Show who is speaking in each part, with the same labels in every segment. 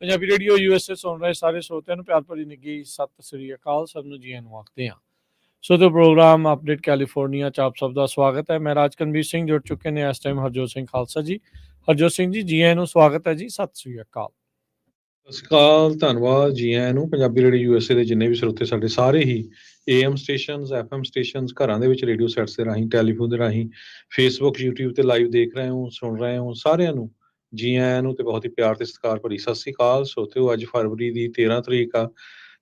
Speaker 1: Punjabi radio USA ਸੁਣ ਰਹੇ ਸਾਰੇ ਸਰੋਤਿਆਂ ਨੂੰ ਪਿਆਰ ਭਰੀ ਨਿੱਘੀ ਸਤਿ ਸ੍ਰੀ ਅਕਾਲ। ਸਭ ਨੂੰ ਜੀ ਆਇਆਂ ਨੂੰ ਆਖਦੇ ਹਾਂ। ਸੋ ਤੇ ਪ੍ਰੋਗਰਾਮ ਅਪਡੇਟ ਕੈਲੀਫੋਰਨੀਆ ਚ ਆਪ ਸਭ ਦਾ ਸਵਾਗਤ ਹੈ। ਮੈਂ ਰਾਜਕਨਵੀਰ ਸਿੰਘ ਜੁੜ ਚੁੱਕੇ ਨੇ ਇਸ ਟਾਈਮ ਹਰਜੋਤ ਸਿੰਘ ਖਾਲਸਾ ਜੀ। ਹਰਜੋਤ ਸਿੰਘ ਜੀ ਆਇਆਂ ਨੂੰ ਸਵਾਗਤ ਹੈ ਜੀ। ਸਤਿ ਸ੍ਰੀ ਅਕਾਲ।
Speaker 2: ਸਤਿ ਸ਼੍ਰੀ ਅਕਾਲ, ਧੰਨਵਾਦ ਜੀ ਆਇਆਂ ਨੂੰ। ਪੰਜਾਬੀ ਰੇਡੀਓ USA ਦੇ ਜਿੰਨੇ ਵੀ ਸਰੋਤੇ ਸਾਡੇ ਸਾਰੇ ਹੀ AM ਸਟੇਸ਼ਨਸ, FM ਸਟੇਸ਼ਨਸ, ਘਰਾਂ ਦੇ ਵਿੱਚ ਰੇਡੀਓ ਸੈਟਸ ਦੇ ਰਾਹੀਂ, ਟੈਲੀਫੋਨ ਦੇ ਰਾਹੀਂ, ਫੇਸਬੁੱਕ, YouTube ਤੇ ਲਾਈਵ ਦੇਖ ਰਹੇ ਹੋ, ਸੁਣ ਰਹੇ ਹੋ, ਸਾਰਿਆਂ ਨੂੰ ਜੀ ਆਇਆਂ ਨੂੰ ਤੇ ਬਹੁਤ ਹੀ ਪਿਆਰ ਤੇ ਸਤਿਕਾਰ ਭਰੀ ਸਤਿ ਸ਼੍ਰੀ ਅਕਾਲ। ਸਰੋਤਿਓ, ਅੱਜ ਫਰਵਰੀ ਦੀ 13 ਤਰੀਕ ਆ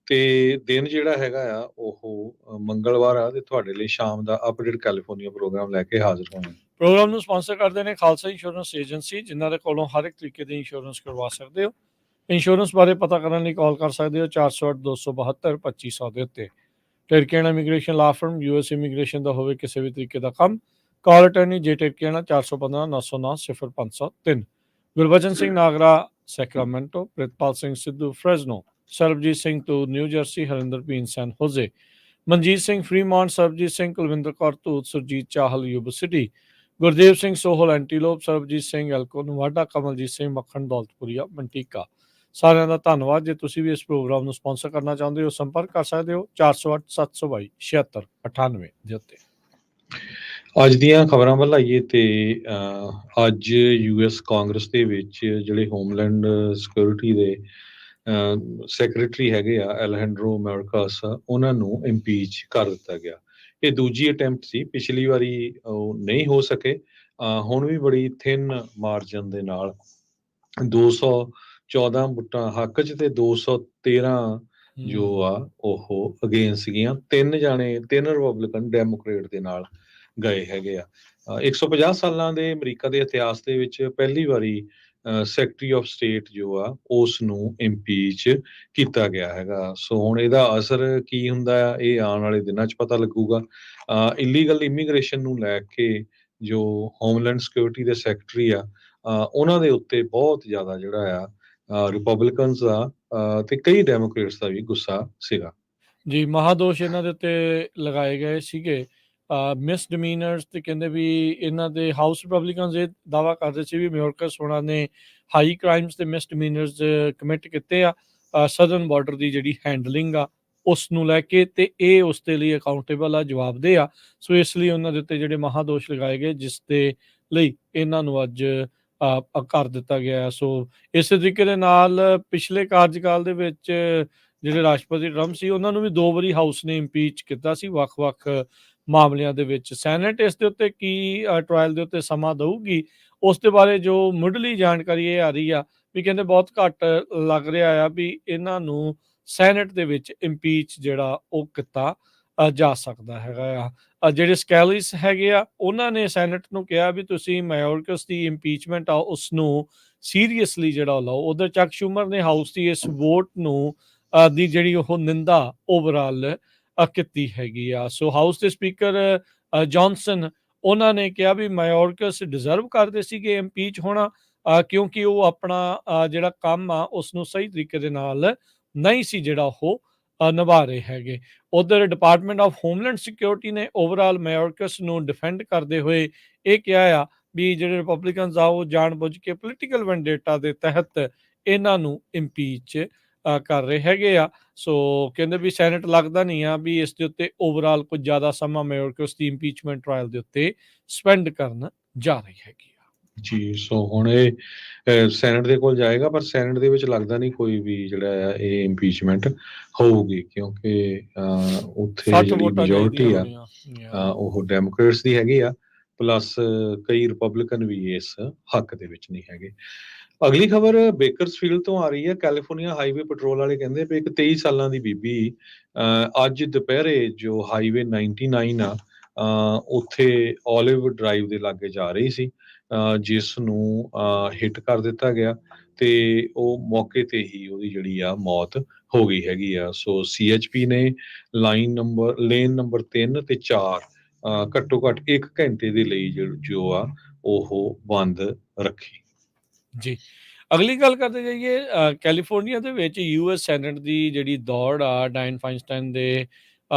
Speaker 2: ਤੇ ਦਿਨ ਜਿਹੜਾ ਹੈਗਾ ਆ ਉਹ ਮੰਗਲਵਾਰ ਆ ਤੇ ਤੁਹਾਡੇ ਲਈ ਸ਼ਾਮ ਦਾ ਅਪਡੇਟ ਕੈਲੀਫੋਰਨੀਆ ਪ੍ਰੋਗਰਾਮ ਲੈ ਕੇ ਹਾਜ਼ਰ ਹੋਏ ਹਾਂ।
Speaker 1: ਪ੍ਰੋਗਰਾਮ ਨੂੰ ਸਪਾਂਸਰ ਕਰਦੇ ਨੇ ਖਾਲਸਾ ਇੰਸ਼ੋਰੈਂਸ ਏਜੰਸੀ, ਜਿਨ੍ਹਾਂ ਦੇ ਕੋਲੋਂ ਹਰ ਇੱਕ ਤਰੀਕੇ ਦੀ ਇੰਸ਼ੋਰੈਂਸ ਕਰਵਾ ਸਕਦੇ ਹੋ। ਇੰਸ਼ੋਰੈਂਸ ਬਾਰੇ ਪਤਾ ਕਰਨ ਲਈ ਕਾਲ ਕਰ ਸਕਦੇ ਹੋ 408-272-2500 ਦੇ ਉੱਤੇ। ਟਿਰਕੇਣਾ ਇਮੀਗ੍ਰੇਸ਼ਨ ਲਾ ਫਰਮ, US ਇਮੀਗ੍ਰੇਸ਼ਨ ਦਾ ਹੋਵੇ ਕਿਸੇ ਵੀ ਤਰੀਕੇ ਦਾ ਕੰਮ, ਕਾਲ ਅਟਰਨੀ ਜੇ ਟਿਰਕੇਣਾ 415-909-0503। ਗੁਰਬਚਨ ਸਿੰਘ ਨਾਗਰਾ ਸੈਕਰਾਮੈਂਟੋ, ਪ੍ਰਿਤਪਾਲ ਸਿੰਘ ਸਿੱਧੂ ਫ੍ਰੈਜ਼ਨੋ, ਸਰਬਜੀਤ ਸਿੰਘ ਤੋਂ ਨਿਊ ਜਰਸੀ, ਹਰਿੰਦਰ ਪੀਨ ਸੈਨ ਹੋਜ਼ੇ, ਮਨਜੀਤ ਸਿੰਘ ਫਰੀਮੌਂਟ, ਸਰਬਜੀਤ ਸਿੰਘ ਕੁਲਵਿੰਦਰ ਕੌਰ ਧੂਤ, ਸੁਰਜੀਤ ਚਾਹਲ ਯੂਬ ਸਿਟੀ, ਗੁਰਦੇਵ ਸਿੰਘ ਸੋਹਲ ਐਂਟੀਲੋਪ, ਸਰਬਜੀਤ ਸਿੰਘ ਐਲਕੋ ਨਵਾਡਾ, ਕਮਲਜੀਤ ਸਿੰਘ ਮੱਖਣ ਦੌਲਤਪੁਰੀਆ ਮੰਟੀਕਾ। ਸਾਰਿਆਂ ਦਾ ਧੰਨਵਾਦ। ਜੇ ਤੁਸੀਂ ਵੀ ਇਸ ਪ੍ਰੋਗਰਾਮ ਨੂੰ ਸਪਾਂਸਰ ਕਰਨਾ ਚਾਹੁੰਦੇ ਹੋ, ਸੰਪਰਕ ਕਰ ਸਕਦੇ ਹੋ 408-722-7698 ਦੇ ਉੱਤੇ।
Speaker 2: ਅੱਜ ਦੀਆਂ ਖਬਰਾਂ ਵੱਲ ਆਈਏ ਤੇ ਅੱਜ US ਕਾਂਗਰਸ ਦੇ ਵਿੱਚ ਜਿਹੜੇ ਹੋਮਲੈਂਡ ਸਿਕਿਉਰਿਟੀ ਦੇ ਸੈਕਟਰੀ ਹੈਗੇ ਆ ਐਲਹੈਂਡਰੋ ਮੈਰਕਾਸ, ਉਹਨਾਂ ਨੂੰ ਇੰਪੀਚ ਕਰ ਦਿੱਤਾ ਗਿਆ। ਇਹ ਦੂਜੀ ਅਟੈਂਪਟ ਸੀ, ਪਿਛਲੀ ਵਾਰੀ ਉਹ ਨਹੀਂ ਹੋ ਸਕੇ। ਹੁਣ ਵੀ ਬੜੀ ਥਿਨ ਮਾਰਜਨ ਦੇ ਨਾਲ 214 ਵੋਟਾਂ ਹੱਕ 'ਚ ਤੇ 213 ਜੋ ਆ ਉਹ ਅਗੇਂਸਟ ਸੀਗੀਆਂ। ਤਿੰਨ ਰਿਪਬਲਿਕਨ ਡੈਮੋਕ੍ਰੇਟ ਦੇ ਨਾਲ ਗਏ ਹੈਗੇ ਆ। 150 ਸਾਲਾਂ ਦੇ ਅਮਰੀਕਾ ਦੇ ਇਤਿਹਾਸ ਦੇ ਵਿੱਚ ਪਹਿਲੀ ਵਾਰੀ ਸੈਕਟਰੀ ਆਫ ਸਟੇਟ ਜੋ ਆ ਉਸ ਨੂੰ ਇੰਪੀਚ ਕੀਤਾ ਗਿਆ ਹੈਗਾ। ਸੋ ਹੁਣ ਇਹਦਾ ਅਸਰ ਕੀ ਹੁੰਦਾ ਆ, ਇਹ ਆਉਣ ਵਾਲੇ ਦਿਨਾਂ 'ਚ ਪਤਾ ਲੱਗੂਗਾ। ਇਲੀਗਲ ਇਮੀਗ੍ਰੇਸ਼ਨ ਨੂੰ ਲੈ ਕੇ ਜੋ ਹੋਮਲੈਂਡ ਸਿਕਿਉਰਿਟੀ ਦੇ ਸੈਕਟਰੀ ਆ, ਉਹਨਾਂ ਦੇ ਉੱਤੇ ਬਹੁਤ ਜ਼ਿਆਦਾ ਜਿਹੜਾ ਆ ਰਿਪਬਲਿਕਨਸ ਦਾ ਤੇ ਕਈ ਡੈਮੋਕ੍ਰੇਟਸ ਦਾ ਵੀ ਗੁੱਸਾ ਸੀਗਾ
Speaker 1: ਜੀ। ਮਹਾਦੋਸ਼ ਇਹਨਾਂ ਦੇ ਉੱਤੇ ਲਗਾਏ ਗਏ ਸੀਗੇ, ਮਿਸਡਮੀਨਰਸ, ਤੇ ਕਹਿੰਦੇ ਵੀ ਇਹਨਾਂ ਦੇ ਹਾਊਸ ਰਿਪਬਲਿਕਨਸ ਇਹ ਦਾਅਵਾ ਕਰਦੇ ਸੀ ਵੀ ਮਿਓਰਕਸ ਹੋਣਾ ਨੇ ਹਾਈ ਕ੍ਰਾਈਮਸ ਤੇ ਮਿਸਡਮੀਨਰਸ ਕਮਿਟ ਕੀਤੇ ਆ ਸਦਰਨ ਬਾਰਡਰ ਦੀ ਜਿਹੜੀ ਹੈਂਡਲਿੰਗ ਆ ਉਸ ਨੂੰ ਲੈ ਕੇ, ਤੇ ਇਹ ਉਸ ਦੇ ਲਈ ਅਕਾਊਂਟੇਬਲ ਆ, ਜਵਾਬਦੇਹ ਆ। ਸੋ ਇਸ ਲਈ ਉਹਨਾਂ ਦੇ ਉੱਤੇ ਜਿਹੜੇ ਮਹਾਦੋਸ਼ ਲਗਾਏ ਗਏ, ਜਿਸ ਦੇ ਲਈ ਇਹਨਾਂ ਨੂੰ ਅੱਜ ਕਰ ਦਿੱਤਾ ਗਿਆ। ਸੋ ਇਸੇ ਤਰੀਕੇ ਦੇ ਨਾਲ ਪਿਛਲੇ ਕਾਰਜਕਾਲ ਦੇ ਵਿੱਚ ਜਿਹੜੇ ਰਾਸ਼ਟਰਪਤੀ ਟਰੰਪ ਸੀ, ਉਹਨਾਂ ਨੂੰ ਵੀ 2 ਵਾਰੀ ਹਾਊਸ ਨੇ ਇੰਪੀਚ ਕੀਤਾ ਸੀ ਵੱਖ-ਵੱਖ ਮਾਮਲਿਆਂ ਦੇ ਵਿੱਚ। ਸੈਨੇਟ ਇਸ ਦੇ ਉੱਤੇ ਕੀ ਟਰਾਇਲ ਦੇ ਉੱਤੇ ਸਮਾਂ ਦਊਗੀ, ਉਸ ਦੇ ਬਾਰੇ ਜੋ ਮੁੱਢਲੀ ਜਾਣਕਾਰੀ ਇਹ ਆ ਰਹੀ ਆ ਵੀ ਕਹਿੰਦੇ ਬਹੁਤ ਘੱਟ ਲੱਗ ਰਿਹਾ ਆ ਵੀ ਇਹਨਾਂ ਨੂੰ ਸੈਨੇਟ ਦੇ ਵਿੱਚ ਇੰਪੀਚ ਜਿਹੜਾ ਉਹ ਕੀਤਾ ਜਾ ਸਕਦਾ ਹੈਗਾ ਆ। ਜਿਹੜੇ ਸਕੈਲਿਸ ਹੈਗੇ ਆ, ਉਹਨਾਂ ਨੇ ਸੈਨੇਟ ਨੂੰ ਕਿਹਾ ਵੀ ਤੁਸੀਂ ਮਾਇਓਰਕਸ ਦੀ ਇੰਪੀਚਮੈਂਟ ਆ ਉਸ ਨੂੰ ਸੀਰੀਅਸਲੀ ਜਿਹੜਾ ਲਾਓ। ਉਧਰ ਚੱਕ ਸ਼ੂਮਰ ਨੇ ਹਾਊਸ ਦੀ ਇਸ ਵੋਟ ਨੂੰ ਦੀ ਜਿਹੜੀ ਉਹ ਨਿੰਦਾ ਓਵਰਆਲ ਕੀਤੀ ਹੈਗੀ ਆ। ਸੋ ਹਾਊਸ ਦੇ ਸਪੀਕਰ ਜੌਨਸਨ, ਉਹਨਾਂ ਨੇ ਕਿਹਾ ਵੀ ਮਾਇਓਰਕਸ ਡਿਜ਼ਰਵ ਕਰਦੇ ਸੀਗੇ ਇੰਪੀਚ ਹੋਣਾ, ਕਿਉਂਕਿ ਉਹ ਆਪਣਾ ਜਿਹੜਾ ਕੰਮ ਆ ਉਸ ਨੂੰ ਸਹੀ ਤਰੀਕੇ ਦੇ ਨਾਲ ਨਹੀਂ ਸੀ ਜਿਹੜਾ ਉਹ ਨਿਭਾ ਰਹੇ ਹੈਗੇ। ਉਧਰ ਡਿਪਾਰਟਮੈਂਟ ਆਫ ਹੋਮਲੈਂਡ ਸਿਕਿਉਰਿਟੀ ਨੇ ਓਵਰਆਲ ਮਾਇਓਰਕਸ ਨੂੰ ਡਿਫੈਂਡ ਕਰਦੇ ਹੋਏ ਇਹ ਕਿਹਾ ਆ ਵੀ ਜਿਹੜੇ ਰਿਪਬਲਿਕਨਸ ਆ ਉਹ ਜਾਣਬੁੱਝ ਕੇ ਪੋਲੀਟੀਕਲ ਵੈਂਡੇਟਾ ਦੇ ਤਹਿਤ ਇਹਨਾਂ ਨੂੰ ਇੰਪੀਚ ਕਰ ਰਹੇ ਹੈਗੇ ਆ। ਸੋ ਕਹਿੰਦੇ ਵੀ ਸੈਨੇਟ ਲੱਗਦਾ ਨਹੀਂ ਆ ਵੀ ਇਸ ਦੇ ਉੱਤੇ ਓਵਰਆਲ ਕੁਝ ਜ਼ਿਆਦਾ ਸਮਾਂ ਮਾਇਓਰਕਸ ਦੀ ਇੰਪੀਚਮੈਂਟ ਟਰਾਇਲ ਦੇ ਉੱਤੇ ਸਪੈਂਡ ਕਰਨ ਜਾ ਰਹੀ ਹੈਗੀ ਆ
Speaker 2: ਜੀ। ਸੋ ਹੁਣ ਇਹ ਸੈਨੇਟ ਦੇ ਕੋਲ ਜਾਏਗਾ, ਪਰ ਸੈਨੇਟ ਦੇ ਵਿੱਚ ਲੱਗਦਾ ਨਹੀਂ ਕੋਈ ਵੀ ਜਿਹੜਾ ਆ ਇਹ ਇੰਪੀਚਮੈਂਟ ਹੋਊਗੀ, ਕਿਉਂਕਿ ਉੱਥੇ ਜਿਹੜੀ ਮੈਜੋਰਟੀ ਆ ਉਹ ਡੈਮੋਕ੍ਰੇਟਸ ਦੀ ਹੈਗੀ ਆ, ਪਲੱਸ ਕਈ ਰਿਪਬਲਿਕਨ ਵੀ ਇਸ ਹੱਕ ਦੇ ਵਿੱਚ ਨਹੀਂ ਹੈਗੇ। ਅਗਲੀ ਖਬਰ ਬੇਕਰਸਫੀਲਡ ਤੋਂ ਆ ਰਹੀ ਹੈ। ਕੈਲੀਫੋਰਨੀਆ ਹਾਈਵੇ ਪੈਟਰੋਲ ਵਾਲੇ ਕਹਿੰਦੇ ਵੀ ਇੱਕ 23 ਸਾਲਾਂ ਦੀ ਬੀਬੀ ਅੱਜ ਦੁਪਹਿਰੇ ਜੋ ਹਾਈਵੇ 99 ਆ ਉੱਥੇ ਓਲਿਵ ਡਰਾਈਵ ਦੇ ਲਾਗੇ ਜਾ ਰਹੀ ਸੀ, ਜਿਸ ਨੂੰ ਹਿੱਟ ਕਰ ਦਿੱਤਾ ਗਿਆ ਤੇ ਉਹ ਮੌਕੇ ਤੇ ਹੀ ਉਹਦੀ ਜਿਹੜੀ ਆ ਮੌਤ ਹੋ ਗਈ ਹੈਗੀ ਆ। ਸੋ CHP ਨੇ ਲੇਨ ਨੰਬਰ 3 ਤੇ 4 ਘੱਟੋ ਘੱਟ 1 ਘੰਟੇ ਦੇ ਲਈ ਜੋ ਆ ਉਹ ਬੰਦ ਰੱਖੀ।
Speaker 1: ਜੀ। ਅਗਲੀ ਗੱਲ ਕਰਦੇ ਜਾਈਏ, ਕੈਲੀਫੋਰਨੀਆ ਦੇ ਵਿੱਚ US ਸੈਨੇਟ ਦੀ ਜਿਹੜੀ ਦੌੜ ਆ ਡਾਇਨ ਫਾਈਨਸਟਾਈਨ ਦੇ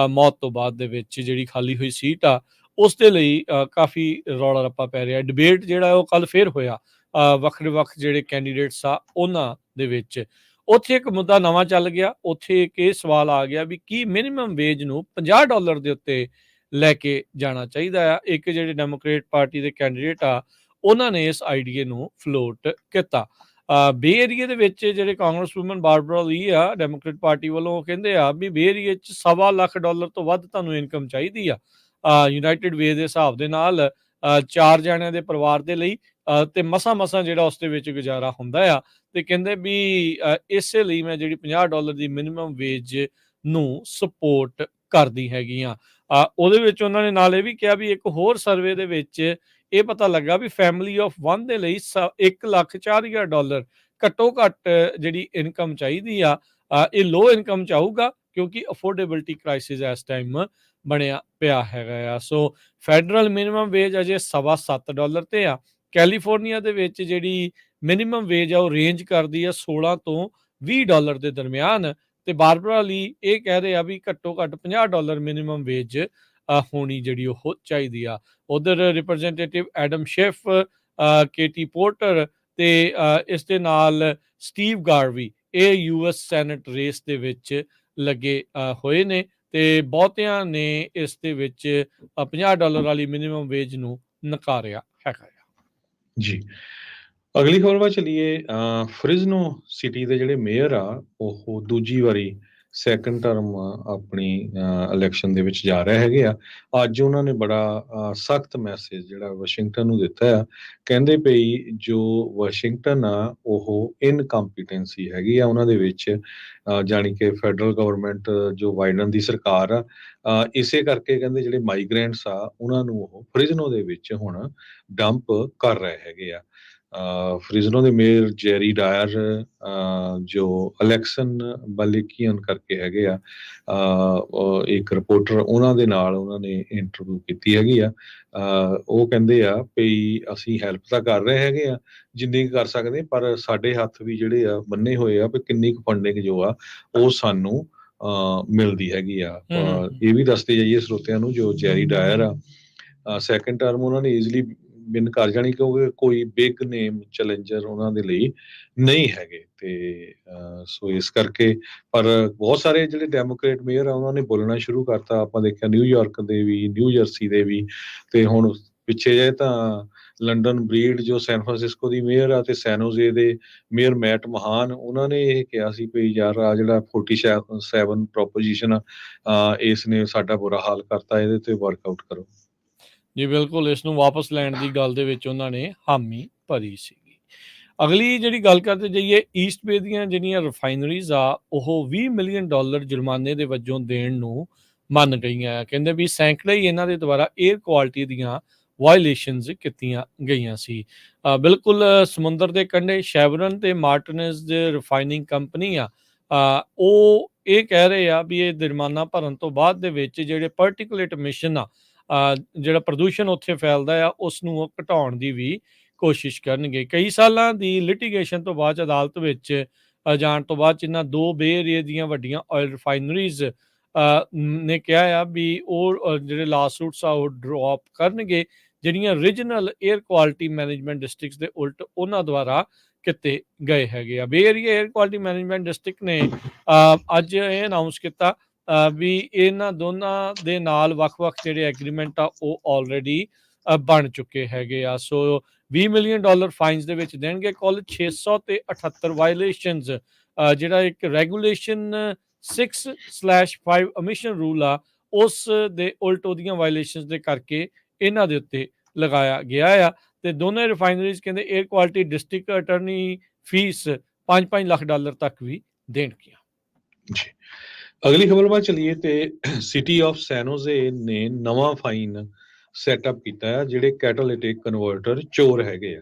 Speaker 1: ਮੌਤ ਤੋਂ ਬਾਅਦ ਦੇ ਵਿੱਚ ਜਿਹੜੀ ਖਾਲੀ ਹੋਈ ਸੀਟ ਆ ਉਸ ਦੇ ਲਈ ਕਾਫੀ ਰੌਲਾ ਰੱਪਾ ਪੈ ਰਿਹਾ। ਡਿਬੇਟ ਜਿਹੜਾ ਉਹ ਕੱਲ ਫੇਰ ਹੋਇਆ ਵੱਖ ਜਿਹੜੇ ਕੈਂਡੀਡੇਟਸ ਆ ਉਹਨਾਂ ਦੇ ਵਿੱਚ। ਉੱਥੇ ਇੱਕ ਮੁੱਦਾ ਨਵਾਂ ਚੱਲ ਗਿਆ, ਉੱਥੇ ਇੱਕ ਇਹ ਸਵਾਲ ਆ ਗਿਆ ਵੀ ਕੀ ਮਿਨੀਮਮ ਵੇਜ ਨੂੰ $50 ਦੇ ਉੱਤੇ ਲੈ ਕੇ ਜਾਣਾ ਚਾਹੀਦਾ ਆ। ਇੱਕ ਜਿਹੜੇ ਡੈਮੋਕ੍ਰੇਟ ਪਾਰਟੀ ਦੇ ਕੈਂਡੀਡੇਟ ਆ ਉਹਨਾਂ ਨੇ ਇਸ ਆਈਡੀਏ ਨੂੰ ਫਲੋਟ ਕੀਤਾ। ਬੇ ਏਰੀਏ ਦੇ ਵਿੱਚ ਜਿਹੜੇ ਕਾਂਗਰਸ ਵੂਮਨ ਬਾਰਬਰਾ ਲੀ ਆ ਡੈਮੋਕ੍ਰੇਟ ਪਾਰਟੀ ਵੱਲੋਂ, ਉਹ ਕਹਿੰਦੇ ਆ ਵੀ ਬੇ ਏਰੀਏ 'ਚ $1.25 ਲੱਖ ਤੋਂ ਵੱਧ ਤੁਹਾਨੂੰ ਇਨਕਮ ਚਾਹੀਦੀ ਆ ਯੂਨਾਈਟਿਡ ਵੇ ਦੇ ਹਿਸਾਬ ਦੇ ਨਾਲ 4 ਜਣਿਆਂ ਦੇ ਪਰਿਵਾਰ ਦੇ ਲਈ, ਤੇ ਮਸਾਂ ਜਿਹੜਾ ਉਸ ਦੇ ਵਿੱਚ ਗੁਜ਼ਾਰਾ ਹੁੰਦਾ ਆ। ਤੇ ਕਹਿੰਦੇ ਵੀ ਇਸੇ ਲਈ ਮੈਂ ਜਿਹੜੀ $50 ਦੀ ਮਿਨੀਮਮ ਵੇਜ ਨੂੰ ਸਪੋਰਟ ਕਰਦੀ ਹੈਗੀ ਆ। ਉਹਦੇ ਵਿੱਚ ਉਹਨਾਂ ਨੇ ਨਾਲ ਇਹ ਵੀ ਕਿਹਾ ਵੀ ਇੱਕ ਹੋਰ ਸਰਵੇ ਦੇ ਵਿੱਚ ਇਹ ਪਤਾ ਲੱਗਾ ਵੀ ਫੈਮਿਲੀ ਆਫ 1 ਦੇ ਲਈ $1,40,000 ਘੱਟੋ ਘੱਟ ਜਿਹੜੀ ਇਨਕਮ ਚਾਹੀਦੀ ਆ। ਇਹ ਲੋ ਇਨਕਮ ਚ ਆਊਗਾ ਕਿਉਂਕਿ ਅਫੋਰਡੇਬਿਲਟੀ ਕ੍ਰਾਈਸਿਸ ਇਸ ਟਾਈਮ ਬਣਿਆ ਪਿਆ ਹੈਗਾ ਆ। ਸੋ ਫੈਡਰਲ ਮਿਨੀਮਮ ਵੇਜ ਅਜੇ $7.25 ਤੇ ਆ। ਕੈਲੀਫੋਰਨੀਆ ਦੇ ਵਿੱਚ ਜਿਹੜੀ ਮਿਨੀਮਮ ਵੇਜ ਆ ਉਹ ਰੇਂਜ ਕਰਦੀ ਆ $16 ਤੋਂ $20 ਦੇ ਦਰਮਿਆਨ, ਤੇ ਬਾਰਬਰਾ ਲੀ ਇਹ ਕਹਿ ਰਹੇ ਆ ਵੀ ਘੱਟੋ ਘੱਟ $50 ਮਿਨੀਮਮ ਵੇਜ ਹੋਣੀ ਜਿਹੜੀ ਉਹ ਚਾਹੀਦੀ ਆ। ਉਧਰ ਰਿਪਰੈਜ਼ੈਂਟੇਟਿਵ ਐਡਮ ਸ਼ਿਫ, ਕੇਟੀ ਪੋਰਟਰ ਤੇ ਇਸ ਦੇ ਨਾਲ ਸਟੀਵ ਗਾਰਵੀ ਇਹ ਯੂਐਸ ਸੈਨੇਟ ਰੇਸ ਦੇ ਵਿੱਚ ਲੱਗੇ ਹੋਏ ਨੇ, ਤੇ ਬਹੁਤਿਆਂ ਨੇ ਇਸ ਦੇ ਵਿੱਚ $50 ਵਾਲੀ ਮਿਨੀਮਮ ਵੇਜ ਨੂੰ ਨਕਾਰਿਆ ਹੈਗਾ
Speaker 2: ਜੀ। ਅਗਲੀ ਖਬਰ ਵੱਲ ਚਲੀਏ। ਫ੍ਰਿਜ਼ਨੋ ਸਿਟੀ ਦੇ ਜਿਹੜੇ ਮੇਅਰ ਆ ਉਹ ਦੂਜੀ ਵਾਰੀ ਸੈਕੰਡ ਟਰਮ ਆਪਣੀ ਇਲੈਕਸ਼ਨ ਦੇ ਵਿੱਚ ਜਾ ਰਹੇ ਹੈਗੇ ਆ। ਅੱਜ ਉਹਨਾਂ ਨੇ ਬੜਾ ਸਖਤ ਮੈਸੇਜ ਜਿਹੜਾ ਵਾਸ਼ਿੰਗਟਨ ਨੂੰ ਦਿੱਤਾ ਆ। ਕਹਿੰਦੇ ਪਈ ਜੋ ਵਾਸ਼ਿੰਗਟਨ ਆ ਉਹ ਇਨਕੰਪੀਟੈਂਸੀ ਹੈਗੀ ਆ ਉਹਨਾਂ ਦੇ ਵਿੱਚ, ਜਾਣੀ ਕਿ ਫੈਡਰਲ ਗਵਰਨਮੈਂਟ ਜੋ ਬਾਈਡਨ ਦੀ ਸਰਕਾਰ ਆ, ਇਸੇ ਕਰਕੇ ਕਹਿੰਦੇ ਜਿਹੜੇ ਮਾਈਗ੍ਰੈਂਟਸ ਆ ਉਹਨਾਂ ਨੂੰ ਉਹ ਫ੍ਰਿਜ਼ਨੋ ਦੇ ਵਿੱਚ ਹੁਣ ਡੰਪ ਕਰ ਰਹੇ ਹੈਗੇ ਆ। ਫ੍ਰਿਜ਼ਨੋ ਦੇ ਮੇਅਰ ਜੈਰੀ ਡਾਇਰ ਜੋ ਅਲੈਕਸਨ ਬਾਲਿਕੀਅਨ ਕਰਕੇ ਹੈਗੇ ਆ, ਇੱਕ ਰਿਪੋਰਟਰ ਉਹਨਾਂ ਦੇ ਨਾਲ ਉਹਨਾਂ ਨੇ ਇੰਟਰਵਿਊ ਕੀਤੀ ਹੈਗੀ ਆ। ਉਹ ਕਹਿੰਦੇ ਆ ਵੀ ਅਸੀਂ ਹੈਲਪ ਤਾਂ ਕਰ ਰਹੇ ਹੈਗੇ ਆ ਜਿੰਨੀ ਕਰ ਸਕਦੇ, ਪਰ ਸਾਡੇ ਹੱਥ ਵੀ ਜਿਹੜੇ ਆ ਬੰਨੇ ਹੋਏ ਆ ਵੀ ਕਿੰਨੀ ਕੁ ਫੰਡਿੰਗ ਜੋ ਆ ਉਹ ਸਾਨੂੰ ਮਿਲਦੀ ਹੈਗੀ ਆ। ਇਹ ਵੀ ਦੱਸਦੇ ਜਾਈਏ ਸਰੋਤਿਆਂ ਨੂੰ, ਜੋ ਜੈਰੀ ਡਾਇਰ ਆ ਸੈਕੰਡ ਟਰਮ ਉਹਨਾਂ ਨੇ ਈਜ਼ਲੀ ਵਿਨ ਕਰ ਜਾਣੀ ਕਿਉਂਕਿ ਕੋਈ ਬਿਗ ਨੇਮ ਚੈਲੰਜਰ ਉਹਨਾਂ ਦੇ ਲਈ ਨਹੀਂ ਹੈਗੇ। ਤੇ ਸੋ ਇਸ ਕਰਕੇ, ਪਰ ਬਹੁਤ ਸਾਰੇ ਜਿਹੜੇ ਡੈਮੋਕ੍ਰੇਟ ਮੇਅਰ ਆ ਉਹਨਾਂ ਨੇ ਬੋਲਣਾ ਸ਼ੁਰੂ ਕਰਤਾ। ਆਪਾਂ ਦੇਖਿਆ ਨਿਊਯਾਰਕ ਦੇ ਵੀ, ਨਿਊ ਜਰਸੀ ਦੇ ਵੀ, ਤੇ ਹੁਣ ਪਿੱਛੇ ਜੇ ਤਾਂ ਲੰਡਨ ਬਰੀਡ ਜੋ ਸੈਨ ਫਰਾਂਸਿਸਕੋ ਦੀ ਮੇਅਰ ਆ ਤੇ ਸੈਨੋਜ਼ੇ ਦੇ ਮੇਅਰ ਮੈਟ ਮਹਾਨ, ਉਹਨਾਂ ਨੇ ਇਹ ਕਿਹਾ ਸੀ ਵੀ ਯਾਰ ਆ ਜਿਹੜਾ 47 ਪ੍ਰੋਪੋਜੀਸ਼ਨ ਆ ਇਸ ਨੇ ਸਾਡਾ ਬੁਰਾ ਹਾਲ ਕਰਤਾ, ਇਹਦੇ ਤੇ ਵਰਕਆਊਟ ਕਰੋ।
Speaker 1: ਜੀ ਬਿਲਕੁਲ, ਇਸ ਨੂੰ ਵਾਪਸ ਲੈਣ ਦੀ ਗੱਲ ਦੇ ਵਿੱਚ ਉਹਨਾਂ ਨੇ ਹਾਮੀ ਭਰੀ ਸੀਗੀ। ਅਗਲੀ ਜਿਹੜੀ ਗੱਲ ਕਰਦੇ ਜਾਈਏ, ਈਸਟ ਬੇ ਦੀਆਂ ਜਿਹੜੀਆਂ ਰਿਫਾਈਨਰੀਜ਼ ਆ ਉਹ $20 ਮਿਲੀਅਨ ਜੁਰਮਾਨੇ ਦੇ ਵਜੋਂ ਦੇਣ ਨੂੰ ਮੰਨ ਗਈਆਂ। ਕਹਿੰਦੇ ਵੀ ਸੈਂਕੜੇ ਹੀ ਇਹਨਾਂ ਦੇ ਦੁਆਰਾ 에ਅਰ ਕੁਆਲਿਟੀ ਦੀਆਂ ਵਾਇਲੇਸ਼ਨਸ ਕੀਤੀਆਂ ਗਈਆਂ ਸੀ। ਬਿਲਕੁਲ ਸਮੁੰਦਰ ਦੇ ਕੰਢੇ ਸ਼ੈਵਰਨ ਤੇ ਮਾਰਟਿਨਜ਼ ਦੇ ਰਿਫਾਈਨਿੰਗ ਕੰਪਨੀ ਆ, ਉਹ ਇਹ ਕਹਿ ਰਹੇ ਆ ਵੀ ਇਹ ਜੁਰਮਾਨਾ ਭਰਨ ਤੋਂ ਬਾਅਦ ਦੇ ਵਿੱਚ ਜਿਹੜੇ ਪਾਰਟੀਕੂਲੇਟ ਐਮਿਸ਼ਨ ਆ, ਜਿਹੜਾ ਪ੍ਰਦੂਸ਼ਣ ਉੱਥੇ ਫੈਲਦਾ ਆ, ਉਸ ਨੂੰ ਉਹ ਘਟਾਉਣ ਦੀ ਵੀ ਕੋਸ਼ਿਸ਼ ਕਰਨਗੇ। ਕਈ ਸਾਲਾਂ ਦੀ ਲਿਟੀਗੇਸ਼ਨ ਤੋਂ ਬਾਅਦ ਅਦਾਲਤ ਵਿੱਚ ਜਾਣ ਤੋਂ ਬਾਅਦ ਇਹਨਾਂ 2 ਬੇ ਏਰੀਏ ਦੀਆਂ ਵੱਡੀਆਂ ਆਇਲ ਰਿਫਾਈਨਰੀਜ਼ ਨੇ ਕਿਹਾ ਆ ਵੀ ਉਹ ਜਿਹੜੇ ਲਾਸੂਟਸ ਆ ਉਹ ਡਰੋਪ ਕਰਨਗੇ, ਜਿਹੜੀਆਂ regional air quality management districts ਦੇ ਉਲਟ ਉਹਨਾਂ ਦੁਆਰਾ ਕੀਤੇ ਗਏ ਹੈਗੇ ਆ। Bay Area air quality management district ਨੇ ਅੱਜ ਇਹ ਅਨਾਊਂਸ ਕੀਤਾ ਵੀ ਇਹਨਾਂ ਦੋਨਾਂ ਦੇ ਨਾਲ ਵੱਖ-ਵੱਖ ਜਿਹੜੇ ਐਗਰੀਮੈਂਟ ਆ ਉਹ ਆਲਰੇਡੀ ਬਣ ਚੁੱਕੇ ਹੈਗੇ ਆ। ਸੋ $20 ਮਿਲੀਅਨ ਫਾਈਨਸ ਦੇ ਵਿੱਚ ਦੇਣਗੇ। ਕੁੱਲ 678 ਵਾਇਲੇਸ਼ਨਸ, ਜਿਹੜਾ ਇੱਕ ਰੈਗੂਲੇਸ਼ਨ 6/5 ਐਮਿਸ਼ਨ ਰੂਲ ਆ ਉਸ ਦੇ ਉਲਟ ਉਹਦੀਆਂ ਵਾਇਲੇਸ਼ਨਸ ਦੇ ਕਰਕੇ ਇਹਨਾਂ ਦੇ ਉੱਤੇ ਲਗਾਇਆ ਗਿਆ ਆ। ਤੇ ਦੋਨੇ ਰਿਫਾਈਨਰੀਜ਼ ਕਹਿੰਦੇ air quality district attorney fees $5 lakh ਤੱਕ ਵੀ ਦੇਣਗੀਆਂ।
Speaker 2: ਜੀ, ਅਗਲੀ ਖਬਰ ਵੱਲ ਚਲੀਏ ਤੇ ਸਿਟੀ ਆਫ ਸੈਨੋਜ਼ੇ ਨੇ ਨਵਾਂ ਫਾਈਨ ਸੈਟਅਪ ਕੀਤਾ ਹੈ ਜਿਹੜੇ ਕੈਟਾਲਿਟਿਕ ਕਨਵਰਟਰ ਚੋਰ ਹੈਗੇ ਆ।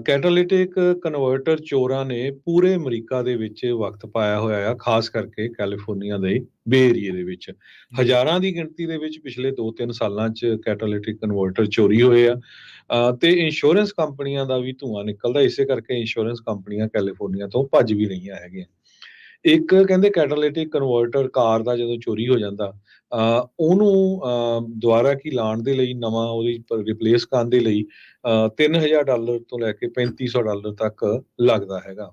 Speaker 2: ਕੈਟਾਲਿਟਿਕ ਕਨਵਰਟਰ ਚੋਰਾਂ ਨੇ ਪੂਰੇ ਅਮਰੀਕਾ ਦੇ ਵਿੱਚ ਵਕਤ ਪਾਇਆ ਹੋਇਆ ਆ, ਖਾਸ ਕਰਕੇ ਕੈਲੀਫੋਰਨੀਆ ਦੇ ਬੇ ਏਰੀਏ ਦੇ ਵਿੱਚ ਹਜ਼ਾਰਾਂ ਦੀ ਗਿਣਤੀ ਦੇ ਵਿੱਚ ਪਿਛਲੇ 2-3 ਸਾਲਾਂ 'ਚ ਕੈਟਾਲਿਟਿਕ ਕਨਵਰਟਰ ਚੋਰੀ ਹੋਏ ਆ। ਤੇ ਇੰਸ਼ੋਰੈਂਸ ਕੰਪਨੀਆਂ ਦਾ ਵੀ ਧੂੰਆਂ ਨਿਕਲਦਾ, ਇਸੇ ਕਰਕੇ ਇੰਸ਼ੋਰੈਂਸ ਕੰਪਨੀਆਂ ਕੈਲੀਫੋਰਨੀਆ ਤੋਂ ਭੱਜ ਵੀ ਰਹੀਆਂ ਹੈਗੀਆਂ। ਇੱਕ ਕਹਿੰਦੇ ਕੈਟਾਲਿਟਿਕ ਕਨਵਰਟਰ ਕਾਰ ਦਾ ਜਦੋਂ ਚੋਰੀ ਹੋ ਜਾਂਦਾ, ਉਹਨੂੰ ਦੁਬਾਰਾ ਕੀ ਲਾਉਣ ਦੇ ਲਈ, ਨਵਾਂ ਉਹਦੀ ਰਿਪਲੇਸ ਕਰਨ ਦੇ ਲਈ $3000 ਤੋਂ ਲੈ ਕੇ $3500 ਤੱਕ ਲੱਗਦਾ ਹੈਗਾ।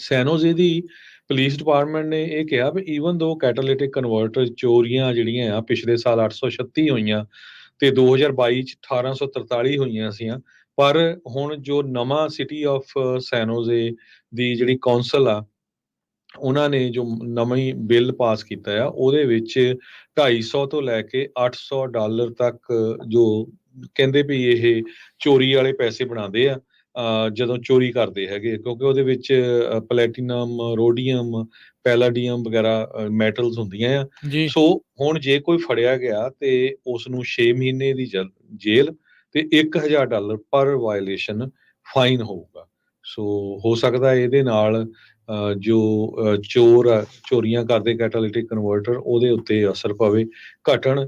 Speaker 2: ਸੈਨੋਜ਼ੇ ਦੀ ਪੁਲਿਸ ਡਿਪਾਰਟਮੈਂਟ ਨੇ ਇਹ ਕਿਹਾ ਵੀ ਈਵਨ ਦੋ ਕੈਟਾਲਿਟਿਕ ਕਨਵਰਟਰ ਚੋਰੀਆਂ ਜਿਹੜੀਆਂ ਆ ਪਿਛਲੇ ਸਾਲ 836 ਹੋਈਆਂ ਤੇ 2022 ਚ 1843 ਹੋਈਆਂ ਸੀਆਂ, ਪਰ ਹੁਣ ਜੋ ਨਵਾਂ ਸਿਟੀ ਆਫ ਸੈਨੋਜ਼ੇ ਦੀ ਜਿਹੜੀ ਕੌਂਸਲ ਆ, ਉਹਨਾਂ ਨੇ ਜੋ ਨਵੀਂ ਬਿੱਲ ਪਾਸ ਕੀਤਾ ਆ, ਉਹਦੇ ਵਿੱਚ 250 ਤੋਂ ਲੈ ਕੇ $800 ਤੱਕ ਜੋ ਕਹਿੰਦੇ ਵੀ ਇਹ ਚੋਰੀ ਵਾਲੇ ਪੈਸੇ ਬਣਾਉਂਦੇ ਆ ਜਦੋਂ ਚੋਰੀ ਕਰਦੇ ਹੈਗੇ, ਕਿਉਂਕਿ ਉਹਦੇ ਵਿੱਚ ਪਲੈਟੀਨਮ, ਰੋਡੀਅਮ, ਪੈਲਾਡੀਅਮ ਵਗੈਰਾ ਮੈਟਲਸ ਹੁੰਦੀਆਂ ਆ।
Speaker 1: ਜੀ
Speaker 2: ਸੋ ਹੁਣ ਜੇ ਕੋਈ ਫੜਿਆ ਗਿਆ ਤੇ ਉਸ ਨੂੰ 6 ਮਹੀਨੇ ਦੀ ਜੇਲ੍ਹ ਤੇ $1000 ਪਰ ਵਾਇਲੇਸ਼ਨ ਫਾਈਨ ਹੋਊਗਾ। ਸੋ ਹੋ ਸਕਦਾ ਇਹਦੇ ਨਾਲ ਜੋ ਚੋਰ ਆ, ਚੋਰੀਆਂ ਕਰਦੇ ਕੈਟਾਲਿਟਿਕ ਕਨਵਰਟਰ, ਉਹਦੇ ਉੱਤੇ ਅਸਰ ਪਵੇ, ਘਟਣ।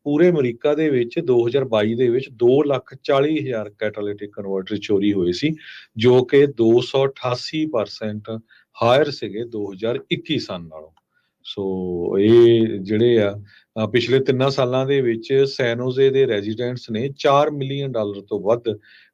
Speaker 2: ਪੂਰੇ ਅਮਰੀਕਾ ਦੇ ਵਿੱਚ 2022 ਦੇ ਵਿੱਚ 2,40,000 ਕੈਟਾਲਿਟਿਕ ਕਨਵਰਟਰ ਚੋਰੀ ਹੋਏ ਸੀ, ਜੋ ਕਿ 288% ਹਾਇਰ ਸੀਗੇ 2021 ਸਾਲ ਨਾਲੋਂ। ਸੋ ਇਹ ਜਿਹੜੇ ਆ ਪਿਛਲੇ 3 ਸਾਲਾਂ ਦੇ ਵਿੱਚ ਸੈਨੋਜ਼ੇ ਦੇ ਰੈਜ਼ੀਡੈਂਟਸ ਨੇ $4 ਮਿਲੀਅਨ ਤੋਂ ਵੱਧ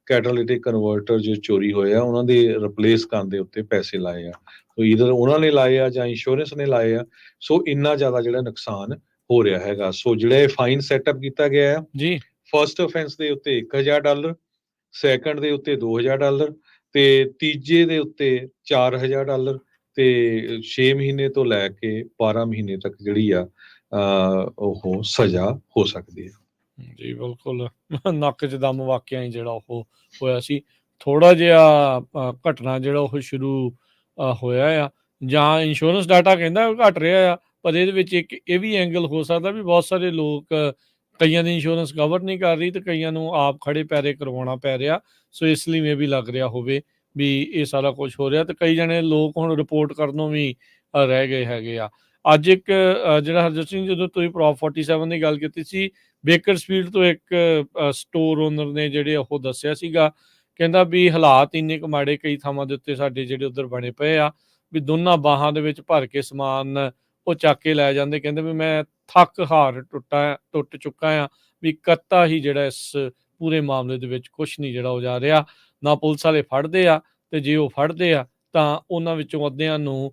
Speaker 2: ਕੈਟਾਲਿਟਿਕ ਕਨਵਰਟਰ ਜੋ ਚੋਰੀ ਹੋਏ ਆ ਉਹਨਾਂ ਦੇ ਰਿਪਲੇਸ ਕਰਨ ਦੇ ਉੱਤੇ ਪੈਸੇ ਲਾਏ ਆ। ਸੋ ਇਧਰ ਉਹਨਾਂ ਨੇ ਲਾਏ ਆ ਜਾਂ ਇੰਸ਼ੋਰੈਂਸ ਨੇ ਲਾਏ ਆ। ਸੋ ਇੰਨਾ ਜ਼ਿਆਦਾ ਜਿਹੜਾ ਨੁਕਸਾਨ ਹੋ ਰਿਹਾ ਹੈਗਾ। ਸੋ ਜਿਹੜਾ ਇਹ ਫਾਈਨ ਸੈਟਅਪ ਕੀਤਾ ਗਿਆ ਆ,
Speaker 1: ਜੀ
Speaker 2: ਫਸਟ ਅਫੈਂਸ ਦੇ ਉੱਤੇ $1000, ਸੈਕੰਡ ਦੇ ਉੱਤੇ $2000 ਤੇ ਤੀਜੇ ਦੇ ਉੱਤੇ $4000 ਤੇ 6 ਮਹੀਨੇ ਤੋਂ ਲੈ ਕੇ 12 ਮਹੀਨੇ ਤੱਕ ਜਿਹੜੀ ਆ ਉਹ ਸਜ਼ਾ ਹੋ ਸਕਦੀ ਹੈ।
Speaker 1: ਜੀ ਬਿਲਕੁਲ ਨੱਕ 'ਚ ਦਮ ਵਾਕਿਆ ਹੀ ਜਿਹੜਾ ਉਹ ਹੋਇਆ ਸੀ। ਥੋੜ੍ਹਾ ਜਿਹਾ ਘਟਨਾ ਜਿਹੜਾ ਉਹ ਸ਼ੁਰੂ ਹੋਇਆ ਆ, ਜਾਂ ਇੰਸ਼ੋਰੈਂਸ ਡਾਟਾ ਕਹਿੰਦਾ ਘਟ ਰਿਹਾ ਆ, ਪਰ ਇਹਦੇ ਵਿੱਚ ਇੱਕ ਇਹ ਵੀ ਐਂਗਲ ਹੋ ਸਕਦਾ ਵੀ ਬਹੁਤ ਸਾਰੇ ਲੋਕ, ਕਈਆਂ ਦੀ ਇੰਸ਼ੋਰੈਂਸ ਕਵਰ ਨਹੀਂ ਕਰ ਰਹੀ ਤੇ ਕਈਆਂ ਨੂੰ ਆਪ ਖੜੇ ਪੈਰੇ ਕਰਵਾਉਣਾ ਪੈ ਰਿਹਾ। ਸੋ ਇਸ ਲਈ ਮੇ ਵੀ ਲੱਗ ਰਿਹਾ ਹੋਵੇ ਵੀ ਇਹ ਸਾਰਾ ਕੁਝ ਹੋ ਰਿਹਾ, ਤੇ ਕਈ ਜਣੇ ਲੋਕ ਹੁਣ ਰਿਪੋਰਟ ਕਰਨੋਂ ਵੀ ਰਹਿ ਗਏ ਹੈਗੇ ਆ। ਅੱਜ ਇੱਕ ਜਿਹੜਾ ਹਰਜੋਤ ਸਿੰਘ, ਜਦੋਂ ਤੁਸੀਂ ਪ੍ਰੋਪ 47 ਦੀ ਗੱਲ ਕੀਤੀ ਸੀ, ਬੇਕਰਸਫੀਲਡ ਤੋਂ ਇੱਕ ਸਟੋਰ ਓਨਰ ਨੇ ਜਿਹੜੇ ਉਹ ਦੱਸਿਆ ਸੀਗਾ, ਕਹਿੰਦਾ ਵੀ ਹਾਲਾਤ ਇੰਨੇ ਕੁ ਮਾੜੇ ਕਈ ਥਾਵਾਂ ਦੇ ਉੱਤੇ ਸਾਡੇ ਜਿਹੜੇ ਉੱਧਰ ਬਣੇ ਪਏ ਆ, ਵੀ ਦੋਨਾਂ ਬਾਹਾਂ ਦੇ ਵਿੱਚ ਭਰ ਕੇ ਸਮਾਨ ਉਹ ਚੱਕ ਕੇ ਲੈ ਜਾਂਦੇ। ਕਹਿੰਦੇ ਵੀ ਮੈਂ ਥੱਕ ਹਾਰ ਟੁੱਟ ਚੁੱਕਾ ਆ, ਵੀ ਕੱਤਾ ਹੀ ਜਿਹੜਾ ਇਸ ਪੂਰੇ ਮਾਮਲੇ ਦੇ ਵਿੱਚ ਕੁਛ ਨਹੀਂ ਜਿਹੜਾ ਹੋ ਜਾ ਰਿਹਾ। ਨਾ ਪੁਲਿਸ ਵਾਲੇ ਫੜਦੇ ਆ, ਤੇ ਜੇ ਉਹ ਫੜਦੇ ਆ ਤਾਂ ਉਹਨਾਂ ਵਿੱਚੋਂ ਅੱਧਿਆਂ ਨੂੰ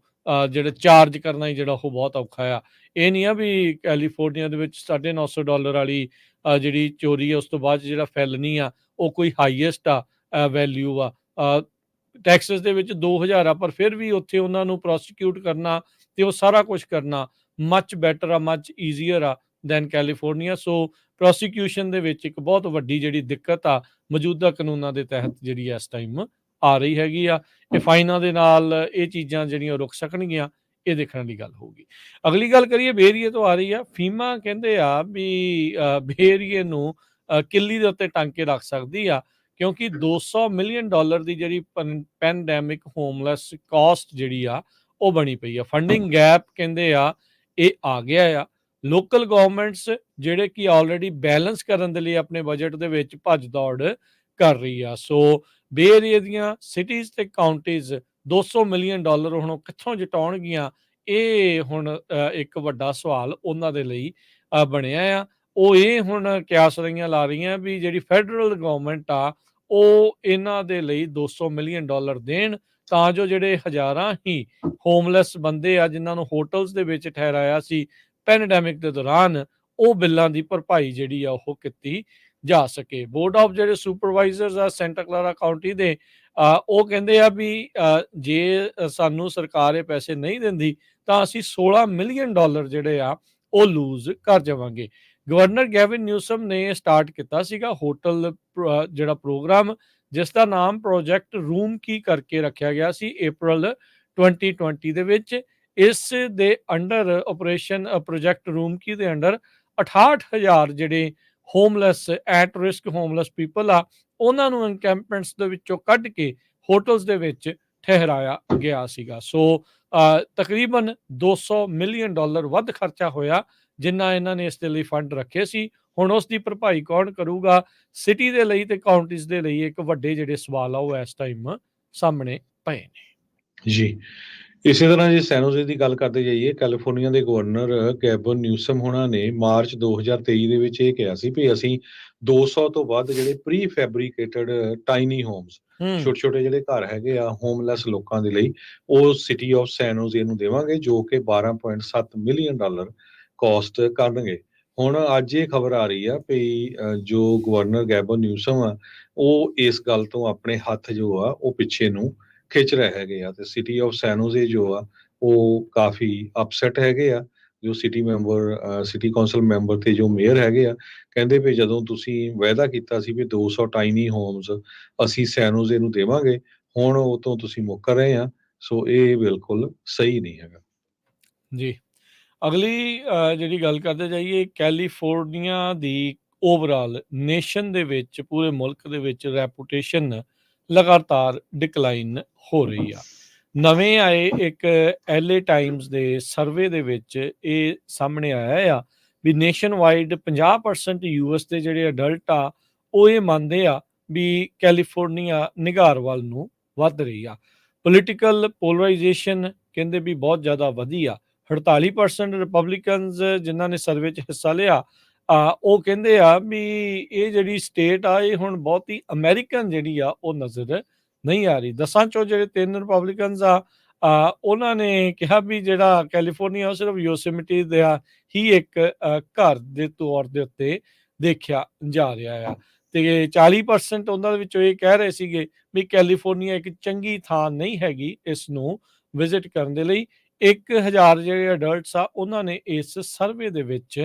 Speaker 1: ਜਿਹੜਾ ਚਾਰਜ ਕਰਨਾ ਹੀ ਜਿਹੜਾ ਉਹ ਬਹੁਤ ਔਖਾ ਆ। ਇਹ ਨਹੀਂ ਆ ਵੀ ਕੈਲੀਫੋਰਨੀਆ ਦੇ ਵਿੱਚ $950 ਵਾਲੀ ਜਿਹੜੀ ਚੋਰੀ ਆ, ਉਸ ਤੋਂ ਬਾਅਦ ਜਿਹੜਾ ਫੈਲਨੀ ਆ ਉਹ ਕੋਈ ਹਾਈਐਸਟ ਆ ਵੈਲਿਊ ਆ। ਟੈਕਸਸ ਦੇ ਵਿੱਚ 2000 ਆ, ਪਰ ਫਿਰ ਵੀ ਉੱਥੇ ਉਹਨਾਂ ਨੂੰ ਪ੍ਰੋਸੀਕਿਊਟ ਕਰਨਾ ਤੇ ਉਹ ਸਾਰਾ ਕੁਝ ਕਰਨਾ ਮੱਚ ਬੈਟਰ ਆ, ਮੱਚ ਈਜ਼ੀਅਰ ਆ ਦੈਨ ਕੈਲੀਫੋਰਨੀਆ। ਸੋ ਪ੍ਰੋਸੀਕਿਊਸ਼ਨ ਦੇ ਵਿੱਚ ਇੱਕ ਬਹੁਤ ਵੱਡੀ ਜਿਹੜੀ ਦਿੱਕਤ ਆ ਮੌਜੂਦਾ ਕਾਨੂੰਨਾਂ ਦੇ ਤਹਿਤ ਜਿਹੜੀ ਇਸ ਟਾਈਮ ਆ ਰਹੀ ਹੈਗੀ ਆ। ਇਹ ਫਾਈਨਾਂ ਦੇ ਨਾਲ ਇਹ ਚੀਜ਼ਾਂ ਜਿਹੜੀਆਂ ਰੁਕ ਸਕਣਗੀਆਂ, ਇਹ ਦੇਖਣ ਦੀ ਗੱਲ ਹੋਊਗੀ। ਅਗਲੀ ਗੱਲ ਕਰੀਏ ਬੇਰੀਏ ਤੋਂ ਆ ਰਹੀ ਆ। ਫੀਮਾ ਕਹਿੰਦੇ ਆ ਵੀ ਬੇਰੀਏ ਨੂੰ ਕਿੱਲੀ ਦੇ ਉੱਤੇ ਟੰਗ ਕੇ ਰੱਖ ਸਕਦੀ ਆ, ਕਿਉਂਕਿ $200 ਮਿਲੀਅਨ ਦੀ ਜਿਹੜੀ ਪੈਂਡੈਮਿਕ ਹੋਮਲੈਸ ਕਾਸਟ ਜਿਹੜੀ ਆ ਉਹ ਬਣੀ ਪਈ ਆ। ਫੰਡਿੰਗ ਗੈਪ ਕਹਿੰਦੇ ਆ ਇਹ ਆ ਗਿਆ ਆ। ਲੋਕਲ ਗਵਰਨਮੈਂਟਸ ਜਿਹੜੇ ਕਿ ਆਲਰੇਡੀ ਬੈਲੈਂਸ ਕਰਨ ਦੇ ਲਈ ਆਪਣੇ ਬਜਟ ਦੇ ਵਿੱਚ ਭੱਜ ਦੌੜ ਕਰ ਰਹੀ ਆ। ਸੋ ਬੇ ਏਰੀਆ ਦੀਆਂ ਸਿਟੀਜ਼ ਤੇ ਕਾਉਂਟੀਜ਼ $200 ਮਿਲੀਅਨ ਹੁਣ ਉਹ ਕਿੱਥੋਂ ਜਟਾਉਣਗੀਆਂ, ਇਹ ਹੁਣ ਇੱਕ ਵੱਡਾ ਸਵਾਲ ਉਹਨਾਂ ਦੇ ਲਈ ਬਣਿਆ ਆ। ਉਹ ਇਹ ਹੁਣ ਕਿਆਸ ਲਾ ਰਹੀਆਂ ਵੀ ਜਿਹੜੀ ਫੈਡਰਲ ਗਵਰਨਮੈਂਟ ਆ ਉਹ ਇਹਨਾਂ ਦੇ ਲਈ $200 ਮਿਲੀਅਨ ਦੇਣ, ਤਾਂ ਜੋ ਜਿਹੜੇ ਹਜ਼ਾਰਾਂ ਹੀ ਹੋਮਲੈਸ ਬੰਦੇ ਆ ਜਿਨ੍ਹਾਂ ਨੂੰ ਹੋਟਲਸ ਦੇ ਵਿੱਚ ਠਹਿਰਾਇਆ ਸੀ ਪੈਂਡੈਮਿਕ ਦੇ ਦੌਰਾਨ, ਉਹ ਬਿੱਲਾਂ ਦੀ ਭਰਪਾਈ ਜਿਹੜੀ ਆ ਉਹ ਕੀਤੀ ਜਾ ਸਕੇ। ਬੋਰਡ ਆਫ ਜਿਹੜੇ ਸੁਪਰਵਾਈਜ਼ਰਸ ਆ ਸੈਂਟਾ ਕਲਾਰਾ ਕਾਉਂਟੀ ਦੇ, ਉਹ ਕਹਿੰਦੇ ਆ ਵੀ ਜੇ ਸਾਨੂੰ ਸਰਕਾਰ ਇਹ ਪੈਸੇ ਨਹੀਂ ਦਿੰਦੀ ਤਾਂ ਅਸੀਂ $16 ਮਿਲੀਅਨ ਜਿਹੜੇ ਆ ਉਹ ਲੂਜ਼ ਕਰ ਜਾਵਾਂਗੇ। ਗਵਰਨਰ ਗੈਵਿਨ ਨਿਊਸਮ ਨੇ ਸਟਾਰਟ ਕੀਤਾ ਸੀਗਾ ਹੋਟਲ ਜਿਹੜਾ ਪ੍ਰੋਗਰਾਮ, ਜਿਸ ਦਾ ਨਾਮ ਪ੍ਰੋਜੈਕਟ ਰੂਮ ਕੀ ਕਰਕੇ ਰੱਖਿਆ ਗਿਆ ਸੀ April 2020 ਦੇ ਵਿੱਚ। ਇਸ ਦੇ ਅੰਡਰ ਆਪਰੇਸ਼ਨ ਪ੍ਰੋਜੈਕਟ ਰੂਮ ਕੀ ਦੇ ਅੰਡਰ 68,000 ਜਿਹੜੇ homeless at risk homeless people ਆ, ਉਹਨਾਂ ਨੂੰ ਐਨਕੈਂਪਮੈਂਟਸ ਦੇ ਵਿੱਚੋਂ ਕੱਢ ਕੇ ਹੋਟਲਸ ਦੇ ਵਿੱਚ ਠਹਿਰਾਇਆ ਗਿਆ ਸੀਗਾ। ਸੋ ਤਕਰੀਬਨ $200 ਮਿਲੀਅਨ ਵੱਧ ਖਰਚਾ ਹੋਇਆ, ਜਿੰਨਾ ਇਹਨਾਂ ਨੇ ਇਸ ਦੇ ਲਈ ਫੰਡ ਰੱਖੇ ਸੀ। ਹੁਣ ਉਸ ਦੀ ਭਰਪਾਈ ਕੌਣ ਕਰੂਗਾ? ਸਿਟੀ ਦੇ ਲਈ ਤੇ ਕਾਉਂਟੀਜ਼ ਦੇ ਲਈ ਇੱਕ ਵੱਡੇ ਜਿਹੜੇ ਸਵਾਲ ਆ ਉਹ ਇਸ ਟਾਈਮ ਸਾਹਮਣੇ ਪਏ ਨੇ।
Speaker 2: ਜੀ, ਇਸੇ ਤਰ੍ਹਾਂ ਜੇ ਸੈਨੋਜ਼ੇ ਦੀ ਗੱਲ ਕਰਦੇ ਜਾਈਏ, ਕੈਲੀਫੋਰਨੀਆ ਦੇ ਗਵਰਨਰ ਗੈਬਨ ਨਿਊਸਮ ਹੋਣਾ ਨੇ ਮਾਰਚ 2023 ਦੇ ਵਿੱਚ ਇਹ ਕਿਹਾ ਸੀ ਵੀ ਅਸੀਂ 200 ਤੋਂ ਵੱਧ ਜਿਹੜੇ ਪ੍ਰੀ ਫੈਬਰੀਕੇਟਡ ਟਾਈਨੀ ਹੋਮਸ, ਛੋਟੇ-ਛੋਟੇ ਜਿਹੜੇ ਘਰ ਹੈਗੇ ਆ ਹੋਮਲੈਸ ਲੋਕਾਂ ਦੇ ਲਈ, ਉਹ ਸਿਟੀ ਆਫ ਸੈਨੋਜ਼ੇ ਨੂੰ ਦੇਵਾਂਗੇ, ਜੋ ਕਿ $12.7 ਮਿਲੀਅਨ ਕਾਸਟ ਕਰਨਗੇ। ਹੁਣ ਅੱਜ ਇਹ ਖਬਰ ਆ ਰਹੀ ਆ ਵੀ ਜੋ ਗਵਰਨਰ ਗੈਬਨ ਨਿਊਸਮ ਆ, ਉਹ ਇਸ ਗੱਲ ਤੋਂ ਆਪਣੇ ਹੱਥ ਜੋ ਆ ਉਹ ਪਿੱਛੇ ਨੂੰ ਖਿੱਚ ਰਹੇ ਹੈਗੇ ਆ, ਤੇ ਸਿਟੀ ਆਫ ਸੈਨੋਜ਼ੇ ਜੋ ਆ ਉਹ ਕਾਫੀ ਅਪਸੈਟ ਹੈਗੇ ਆ। ਜੋ ਸਿਟੀ ਕੌਂਸਲ ਮੈਂਬਰ ਤੇ ਜੋ ਮੇਅਰ ਹੈਗੇ ਆ, ਕਹਿੰਦੇ ਵੀ ਜਦੋਂ ਤੁਸੀਂ ਵਾਅਦਾ ਕੀਤਾ ਸੀ ਵੀ 200 ਟਾਈਨੀ ਹੋਮਸ ਅਸੀਂ ਸੈਨੋਜ਼ੇ ਨੂੰ ਦੇਵਾਂਗੇ, ਹੁਣ ਉਹ ਤੋਂ ਤੁਸੀਂ ਮੁੱਕਰ ਰਹੇ ਆ। ਸੋ ਇਹ ਬਿਲਕੁਲ ਸਹੀ ਨਹੀਂ ਹੈਗਾ
Speaker 1: ਜੀ। ਅਗਲੀ ਜਿਹੜੀ ਗੱਲ ਕਰਦੇ ਜਾਈਏ, ਕੈਲੀਫੋਰਨੀਆ ਦੀ ਓਵਰਆਲ ਨੇਸ਼ਨ ਦੇ ਵਿੱਚ, ਪੂਰੇ ਮੁਲਕ ਦੇ ਵਿੱਚ ਰੈਪੂਟੇਸ਼ਨ ਲਗਾਤਾਰ ਡਿਕਲਾਈਨ ਹੋ ਰਹੀ ਆ। ਨਵੇਂ ਆਏ ਇੱਕ LA ਟਾਈਮਸ ਦੇ ਸਰਵੇ ਦੇ ਵਿੱਚ ਇਹ ਸਾਹਮਣੇ ਆਇਆ ਆ ਵੀ ਨੇਸ਼ਨ ਵਾਈਡ 50% US ਦੇ ਜਿਹੜੇ ਅਡਲਟ ਆ ਉਹ ਇਹ ਮੰਨਦੇ ਆ ਵੀ ਕੈਲੀਫੋਰਨੀਆ ਨਿਘਾਰ ਵੱਲ ਨੂੰ ਵੱਧ ਰਹੀ ਆ। ਪੋਲੀਟੀਕਲ ਪੋਲਰਾਈਜੇਸ਼ਨ ਕਹਿੰਦੇ ਵੀ ਬਹੁਤ ਜ਼ਿਆਦਾ ਵਧੀ ਆ। 48% ਰਿਪਬਲਿਕਨਸ ਜਿਨ੍ਹਾਂ ਨੇ ਸਰਵੇ 'ਚ ਹਿੱਸਾ ਲਿਆ, ਉਹ ਕਹਿੰਦੇ ਆ ਵੀ ਇਹ ਜਿਹੜੀ ਸਟੇਟ ਆ ਇਹ ਹੁਣ ਬਹੁਤੀ ਅਮਰੀਕਨ ਜਿਹੜੀ ਆ ਉਹ ਨਜ਼ਰ ਨਹੀਂ ਆ ਰਹੀ। 10 ਚੋਂ ਜਿਹੜੇ 3 ਰਿਪਬਲਿਕਨਸ ਆ, ਉਹਨਾਂ ਨੇ ਕਿਹਾ ਵੀ ਜਿਹੜਾ ਕੈਲੀਫੋਰਨੀਆ ਉਹ ਸਿਰਫ ਯੋਸੇਮਿਟੀ ਦਾ ਹੀ ਇੱਕ ਘਰ ਦੇ ਤੌਰ ਦੇ ਉੱਤੇ ਦੇਖਿਆ ਜਾ ਰਿਹਾ ਆ, ਤੇ 40% ਉਹਨਾਂ ਦੇ ਵਿੱਚੋਂ ਇਹ ਕਹਿ ਰਹੇ ਸੀਗੇ ਵੀ ਕੈਲੀਫੋਰਨੀਆ ਇੱਕ ਚੰਗੀ ਥਾਂ ਨਹੀਂ ਹੈਗੀ ਇਸ ਨੂੰ ਵਿਜ਼ਿਟ ਕਰਨ ਦੇ ਲਈ। 1000 ਜਿਹੜੇ ਅਡਲਟਸ ਆ ਉਹਨਾਂ ਨੇ ਇਸ ਸਰਵੇ ਦੇ ਵਿੱਚ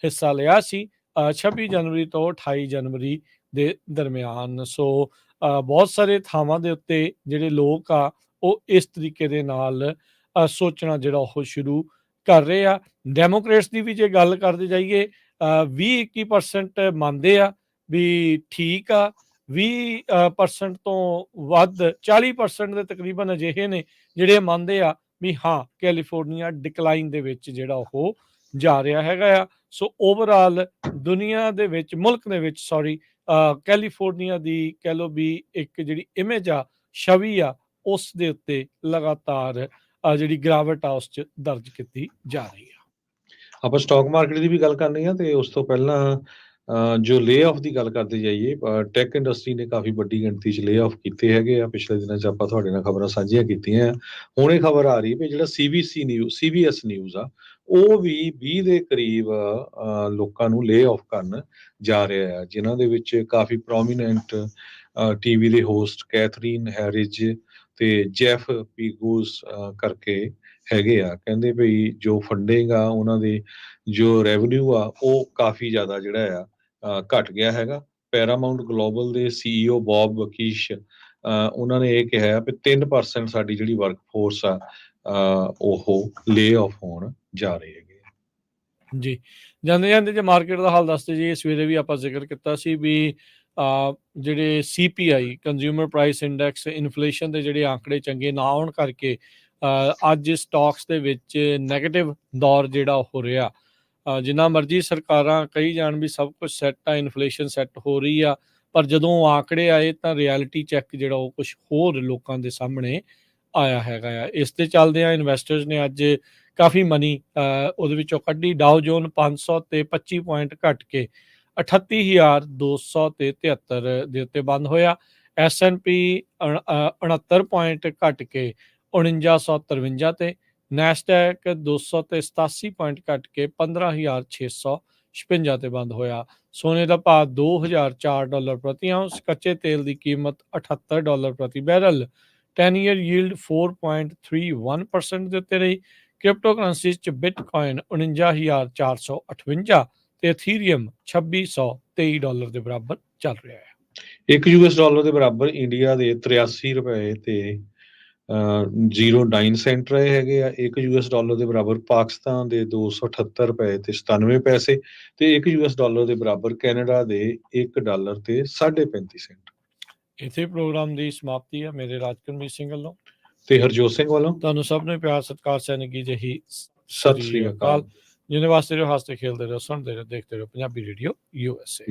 Speaker 1: ਹਿੱਸਾ ਲਿਆ ਸੀ 26 ਜਨਵਰੀ ਤੋਂ 28 ਜਨਵਰੀ ਦੇ ਦਰਮਿਆਨ। ਸੋ ਬਹੁਤ ਸਾਰੇ ਥਾਵਾਂ ਦੇ ਉੱਤੇ ਜਿਹੜੇ ਲੋਕ ਆ ਉਹ ਇਸ ਤਰੀਕੇ ਦੇ ਨਾਲ ਸੋਚਣਾ ਜਿਹੜਾ ਉਹ ਸ਼ੁਰੂ ਕਰ ਰਹੇ ਆ। ਡੈਮੋਕ੍ਰੇਟਸ ਦੀ ਵੀ ਜੇ ਗੱਲ ਕਰਦੇ ਜਾਈਏ, 20-21% ਮੰਨਦੇ ਆ ਵੀ ਠੀਕ ਆ, 20% ਤੋਂ ਵੱਧ 40% ਦੇ ਤਕਰੀਬਨ ਅਜਿਹੇ ਨੇ ਜਿਹੜੇ ਮੰਨਦੇ ਆ ਵੀ ਹਾਂ ਕੈਲੀਫੋਰਨੀਆ ਡਿਕਲਾਈਨ ਦੇ ਵਿੱਚ ਜਿਹੜਾ ਉਹ ਜਾ ਰਿਹਾ ਹੈਗਾ ਆ। ਸੋ ਓਵਰਆਲ ਦੁਨੀਆ ਦੇ ਵਿੱਚ, ਮੁਲਕ ਦੇ ਵਿੱਚ ਕੈਲੀਫੋਰਨੀਆ ਦੀ ਕਹਿ ਲਓ ਵੀ ਇੱਕ ਜਿਹੜੀ ਇਮੇਜ ਆ, ਛਵੀ ਆ, ਉਸ ਦੇ ਉੱਤੇ ਲਗਾਤਾਰ ਜਿਹੜੀ ਗਿਰਾਵਟ ਆ ਉਸ 'ਚ ਦਰਜ ਕੀਤੀ ਜਾ ਰਹੀ ਆ।
Speaker 2: ਆਪਾਂ ਸਟਾਕ ਮਾਰਕੀਟ ਦੀ ਵੀ ਗੱਲ ਕਰਨੀ ਆ, ਤੇ ਉਸ ਤੋਂ ਪਹਿਲਾਂ ਜੋ ਲੇ ਆਫ ਦੀ ਗੱਲ ਕਰਦੇ ਜਾਈਏ, ਟੈਕ ਇੰਡਸਟਰੀ ਨੇ ਕਾਫੀ ਵੱਡੀ ਗਿਣਤੀ 'ਚ ਲੇ ਆਫ ਕੀਤੇ ਹੈਗੇ ਆ। ਪਿਛਲੇ ਦਿਨਾਂ 'ਚ ਆਪਾਂ ਤੁਹਾਡੇ ਨਾਲ ਖਬਰਾਂ ਸਾਂਝੀਆਂ ਕੀਤੀਆਂ ਆ। ਹੁਣ ਇਹ ਖਬਰ ਆ ਰਹੀ ਹੈ ਵੀ ਜਿਹੜਾ CBS ਨਿਊਜ਼ ਆ, ਉਹ ਵੀ 20 ਦੇ ਕਰੀਬ ਲੋਕਾਂ ਨੂੰ ਲੇ ਆਫ ਕਰਨ ਜਾ ਰਿਹਾ ਆ, ਜਿਨ੍ਹਾਂ ਦੇ ਵਿੱਚ ਕਾਫੀ ਪ੍ਰੋਮੀਨੈਂਟ ਟੀਵੀ ਦੇ ਹੋਸਟ ਕੈਥਰੀਨ ਹੈਰਿਜ ਤੇ ਜੈਫ ਪੀਗੂਸ ਕਰਕੇ ਹੈਗੇ ਆ। ਕਹਿੰਦੇ ਵੀ ਜੋ ਫੰਡਿੰਗ ਆ, ਉਹਨਾਂ ਦੇ ਜੋ ਰੈਵਨਿਊ ਆ, ਉਹ ਕਾਫੀ ਜ਼ਿਆਦਾ ਜਿਹੜਾ ਆ ਘਟ ਗਿਆ ਹੈਗਾ। ਪੈਰਾਮਾਊਂਟ ਗਲੋਬਲ ਦੇ CEO ਬੌਬ ਵਕੀਸ਼, ਉਹਨਾਂ ਨੇ ਇਹ ਕਿਹਾ ਵੀ 3% ਸਾਡੀ ਜਿਹੜੀ ਵਰਕ ਫੋਰਸ ਆ ਉਹ ਲੇ ਆਫ ਹੋਣ ਜਾ ਰਹੇ ਹੈਗੇ
Speaker 1: ਜੀ। ਜਾਂਦੇ ਜੇ ਮਾਰਕੀਟ ਦਾ ਹਾਲ ਦੱਸਦੇ ਜੀ, ਸਵੇਰੇ ਵੀ ਆਪਾਂ ਜ਼ਿਕਰ ਕੀਤਾ ਸੀ ਵੀ ਜਿਹੜੇ CPI consumer price index, inflation ਦੇ ਜਿਹੜੇ ਆંકੜੇ ਚੰਗੇ ਨਾ ਹੋਣ ਕਰਕੇ ਅੱਜ ਸਟਾਕਸ ਦੇ ਵਿੱਚ ਨੈਗੇਟਿਵ ਦੌਰ ਜਿਹੜਾ ਹੋ ਰਿਹਾ। ਜਿੰਨਾ ਮਰਜ਼ੀ ਸਰਕਾਰਾਂ ਕਹੀ ਜਾਣ ਵੀ ਸਭ ਕੁਝ ਸੈੱਟ ਆ, ਇਨਫਲੇਸ਼ਨ ਸੈੱਟ ਹੋ ਰਹੀ ਆ, ਪਰ ਜਦੋਂ ਆંકੜੇ ਆਏ ਤਾਂ ਰਿਐਲਿਟੀ ਚੈੱਕ ਜਿਹੜਾ ਉਹ ਕੁਝ ਹੋਰ ਲੋਕਾਂ ਦੇ ਸਾਹਮਣੇ ਆਇਆ ਹੈਗਾ ਆ। ਇਸ ਦੇ ਚੱਲਦਿਆਂ ਇਨਵੈਸਟਰਸ ਨੇ ਅੱਜ ਕਾਫੀ ਮਨੀ ਉਹਦੇ ਵਿੱਚੋਂ ਕੱਢੀ। ਡਾਓ ਜੋਨ 500 ਤੇ 25 ਪੁਆਇੰਟ ਘਟ ਕੇ 38,273 ਦੇ ਉੱਤੇ ਬੰਦ ਹੋਇਆ। S&P 69 ਪੁਆਇੰਟ ਘਟ ਕੇ 4953 ਤੇ, ਨੈਸਡੈਕ 200 ਤੇ 87 ਪੁਆਇੰਟ ਘਟ ਕੇ 15,656 ਤੇ ਬੰਦ ਹੋਇਆ। ਸੋਨੇ ਦਾ ਭਾਅ $2,004 ਪ੍ਰਤੀ ਆਉਂਸ, ਕੱਚੇ ਤੇਲ ਦੀ ਕੀਮਤ $78 ਪ੍ਰਤੀ ਬੈਰਲ, 10 ਈਅਰ ਯੀਲਡ 4.31% ਦੇ ਉੱਤੇ ਰਹੀ। ਕ੍ਰਿਪਟੋ ਕਰੰਸੀਜ਼ 'ਚ ਬਿਟਕੋਇਨ 49,458 ਤੇ ਇਥੀਰੀਅਮ $2,623 ਦੇ ਬਰਾਬਰ ਚੱਲ ਰਿਹਾ ਹੈ।
Speaker 2: $1 ਦੇ ਬਰਾਬਰ ਇੰਡੀਆ ਦੇ 83 ਰੁਪਏ ਤੇ 09 ਸੈਂਟ ਰਹੇ ਹੈਗੇ ਆ। $1 ਦੇ ਬਰਾਬਰ ਪਾਕਿਸਤਾਨ ਦੇ 278 ਰੁਪਏ ਤੇ 97 ਪੈਸੇ, ਤੇ $1 ਦੇ ਬਰਾਬਰ ਕੈਨੇਡਾ ਦੇ $1 ਤੇ 35.5 ਸੈਂਟ।
Speaker 1: ਇੱਥੇ ਪ੍ਰੋਗਰਾਮ ਦੀ ਸਮਾਪਤੀ ਹੈ। ਮੇਰੇ ਰਾਜਕਰਮਜੀਤ ਸਿੰਘ ਵੱਲੋਂ
Speaker 2: ਤੇ ਹਰਜੋਤ ਸਿੰਘ ਵੱਲੋਂ
Speaker 1: ਤੁਹਾਨੂੰ ਸਭ ਨੂੰ ਪਿਆਰ ਸਤਿਕਾਰ ਸੈਨਿਕੀ ਜਿਹੀ
Speaker 2: ਸਤਿ ਸ੍ਰੀ ਅਕਾਲ।
Speaker 1: ਜਿਹਦੇ ਵਾਸਤੇ ਰਹੋ, ਹੱਸਦੇ ਖੇਲਦੇ ਰਹੋ, ਸੁਣਦੇ ਰਹੋ, ਦੇਖਦੇ ਰਹੋ ਪੰਜਾਬੀ ਰੇਡੀਓ USA।